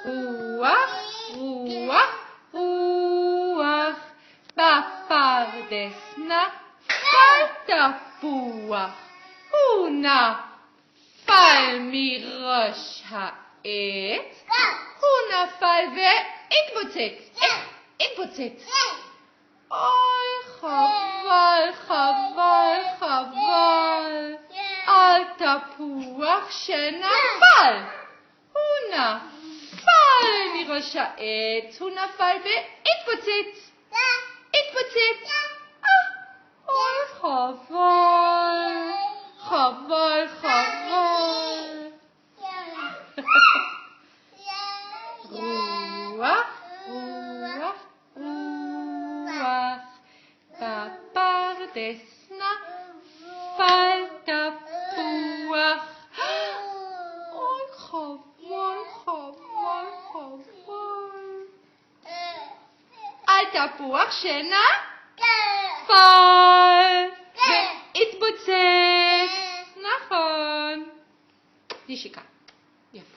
רוח, רוח, רוח, בפרדס נפל תפוח, הוא נפל מראש העץ, הוא נפל והתפוצץ, התפוצץ. אוי, חבל, חבל, חבל, על תפוח שנפל. הוא נפל מראש העץ, הוא נפל והתפוצץ, התפוצץ. אוי, חבל, חבל, חבל. רוח, רוח, רוח, בפרדס נפל תפוח. אוי, חבל, חבל, חבל. על תפוח שנפל והתפוצץ. נכון. נשיקה.